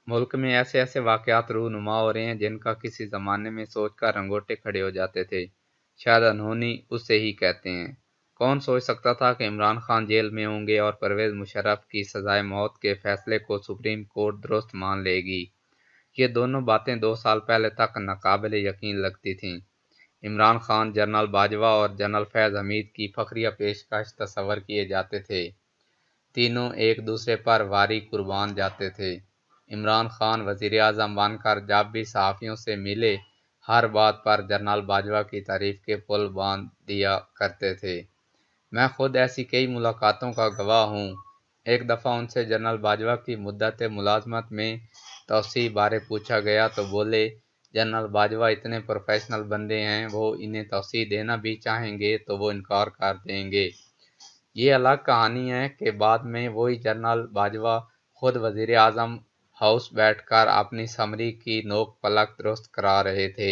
ملک میں ایسے ایسے واقعات رونما ہو رہے ہیں جن کا کسی زمانے میں سوچ کر رنگوٹے کھڑے ہو جاتے تھے، شاید انہونی اسے ہی کہتے ہیں۔ کون سوچ سکتا تھا کہ عمران خان جیل میں ہوں گے اور پرویز مشرف کی سزائے موت کے فیصلے کو سپریم کورٹ درست مان لے گی۔ یہ دونوں باتیں 2 سال پہلے تک ناقابل یقین لگتی تھیں۔ عمران خان، جنرل باجوہ اور جنرل فیض حمید کی فخریہ پیشکش تصور کیے جاتے تھے۔ تینوں ایک دوسرے پر واری قربان جاتے تھے۔ عمران خان وزیر اعظم بن کر جب بھی صحافیوں سے ملے، ہر بات پر جنرل باجوہ کی تعریف کے پل باندھ دیا کرتے تھے۔ میں خود ایسی کئی ملاقاتوں کا گواہ ہوں۔ ایک دفعہ ان سے جنرل باجوہ کی مدت ملازمت میں توسیع بارے پوچھا گیا تو بولے، جنرل باجوہ اتنے پروفیشنل بندے ہیں، وہ انہیں توسیع دینا بھی چاہیں گے تو وہ انکار کر دیں گے۔ یہ الگ کہانی ہے کہ بعد میں وہی جنرل باجوہ خود وزیر اعظم ہاؤس بیٹھ کر اپنی سمری کی نوک پلک درست کرا رہے تھے،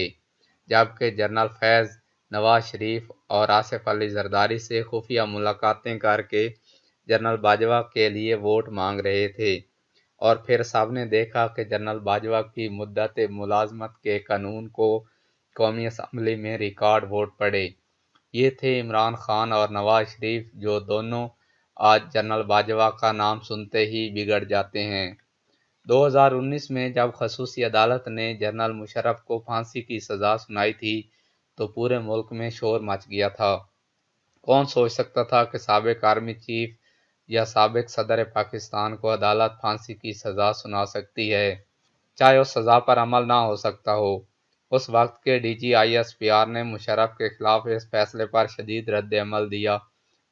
جبکہ جنرل فیض نواز شریف اور آصف علی زرداری سے خفیہ ملاقاتیں کر کے جنرل باجوہ کے لیے ووٹ مانگ رہے تھے، اور پھر سب نے دیکھا کہ جنرل باجوہ کی مدت ملازمت کے قانون کو قومی اسمبلی میں ریکارڈ ووٹ پڑے۔ یہ تھے عمران خان اور نواز شریف، جو دونوں آج جنرل باجوہ کا نام سنتے ہی بگڑ جاتے ہیں۔ 2019 میں جب خصوصی عدالت نے جنرل مشرف کو پھانسی کی سزا سنائی تھی تو پورے ملک میں شور مچ گیا تھا۔ کون سوچ سکتا تھا کہ سابق آرمی چیف یا سابق صدر پاکستان کو عدالت پھانسی کی سزا سنا سکتی ہے، چاہے اس سزا پر عمل نہ ہو سکتا ہو۔ اس وقت کے ڈی جی ISPR نے مشرف کے خلاف اس فیصلے پر شدید رد عمل دیا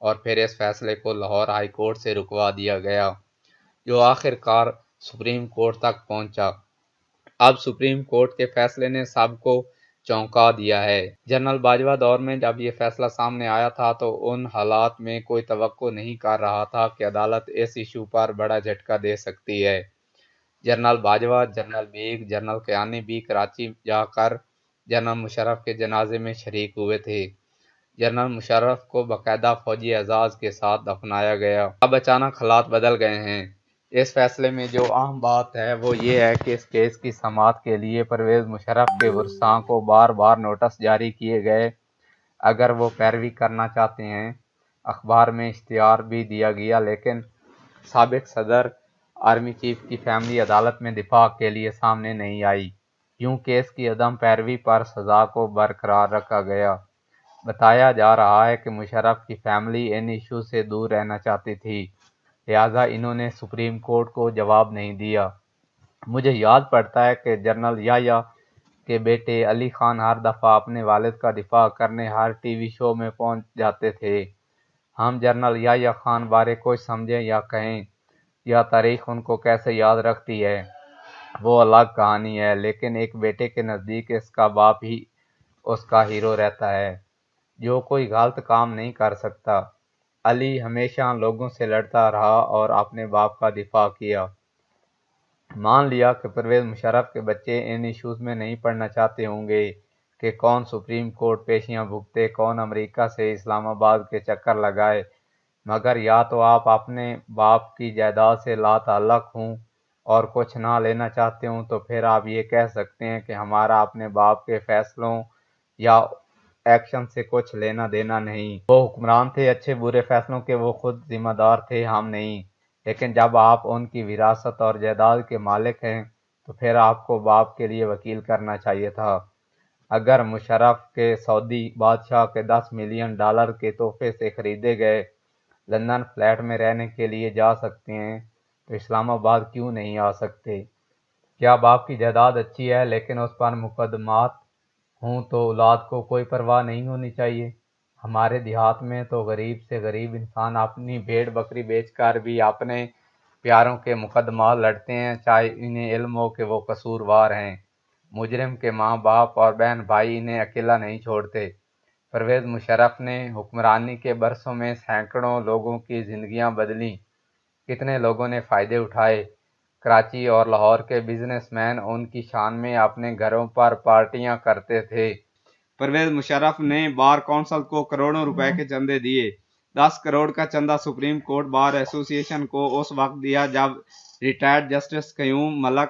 اور پھر اس فیصلے کو لاہور ہائی کورٹ سے رکوا دیا گیا، جو آخر کار سپریم کورٹ تک پہنچا۔ اب سپریم کورٹ کے فیصلے نے سب کو چونکا دیا ہے۔ جنرل باجوہ دور میں جب یہ فیصلہ سامنے آیا تھا تو ان حالات میں کوئی توقع نہیں کر رہا تھا کہ عدالت اس ایشو پر بڑا جھٹکا دے سکتی ہے۔ General Bajwa, General Baig, General Kayani بھی کراچی جا کر جنرل مشرف کے جنازے میں شریک ہوئے تھے۔ جنرل مشرف کو باقاعدہ فوجی اعزاز کے ساتھ دفنایا گیا۔ اب اچانک حالات بدل گئے ہیں۔ اس فیصلے میں جو اہم بات ہے وہ یہ ہے کہ اس کیس کی سماعت کے لیے پرویز مشرف کے ورثاء کو بار بار نوٹس جاری کیے گئے۔ اگر وہ پیروی کرنا چاہتے ہیں، اخبار میں اشتہار بھی دیا گیا، لیکن سابق صدر آرمی چیف کی فیملی عدالت میں دفاع کے لیے سامنے نہیں آئی۔ یوں کیس کی عدم پیروی پر سزا کو برقرار رکھا گیا۔ بتایا جا رہا ہے کہ مشرف کی فیملی ان ایشو سے دور رہنا چاہتی تھی، لہٰذا انہوں نے سپریم کورٹ کو جواب نہیں دیا۔ مجھے یاد پڑتا ہے کہ جنرل یحییٰ کے بیٹے علی خان ہر دفعہ اپنے والد کا دفاع کرنے ہر ٹی وی شو میں پہنچ جاتے تھے۔ ہم جنرل یحییٰ خان بارے کچھ سمجھیں یا کہیں، یا تاریخ ان کو کیسے یاد رکھتی ہے، وہ الگ کہانی ہے، لیکن ایک بیٹے کے نزدیک اس کا باپ ہی اس کا ہیرو رہتا ہے، جو کوئی غلط کام نہیں کر سکتا۔ علی ہمیشہ لوگوں سے لڑتا رہا اور اپنے باپ کا دفاع کیا۔ مان لیا کہ پرویز مشرف کے بچے ان ایشوز میں نہیں پڑھنا چاہتے ہوں گے کہ کون سپریم کورٹ پیشیاں بھگتے، کون امریکہ سے اسلام آباد کے چکر لگائے، مگر یا تو آپ اپنے باپ کی جائیداد سے لا تعلق ہوں اور کچھ نہ لینا چاہتے ہوں، تو پھر آپ یہ کہہ سکتے ہیں کہ ہمارا اپنے باپ کے فیصلوں یا ایکشن سے کچھ لینا دینا نہیں۔ وہ حکمران تھے، اچھے برے فیصلوں کے وہ خود ذمہ دار تھے، ہم نہیں۔ لیکن جب آپ ان کی وراثت اور جائیداد کے مالک ہیں تو پھر آپ کو باپ کے لیے وکیل کرنا چاہیے تھا۔ اگر مشرف کے سعودی بادشاہ کے $10 ملین کے تحفے سے خریدے گئے لندن فلیٹ میں رہنے کے لیے جا سکتے ہیں تو اسلام آباد کیوں نہیں آ سکتے؟ کیا باپ کی جائیداد اچھی ہے لیکن اس پر مقدمات ہوں تو اولاد کو کوئی پرواہ نہیں ہونی چاہیے؟ ہمارے دیہات میں تو غریب سے غریب انسان اپنی بھیڑ بکری بیچ کر بھی اپنے پیاروں کے مقدمات لڑتے ہیں، چاہے انہیں علم ہو کہ وہ قصوروار ہیں۔ مجرم کے ماں باپ اور بہن بھائی انہیں اکیلا نہیں چھوڑتے۔ پرویز مشرف نے حکمرانی کے برسوں میں سینکڑوں لوگوں کی زندگیاں بدلیں، کتنے لوگوں نے فائدے اٹھائے۔ کراچی اور لاہور کے بزنس مین ان کی شان میں اپنے گھروں پر پارٹیاں کرتے تھے۔ پرویز مشرف نے بار کونسل کو کروڑوں روپے کے چندے دیے۔ 10 کروڑ کا چندہ سپریم کورٹ بار ایسوسی ایشن کو اس وقت دیا جب ریٹائرڈ جسٹس قیوم ملک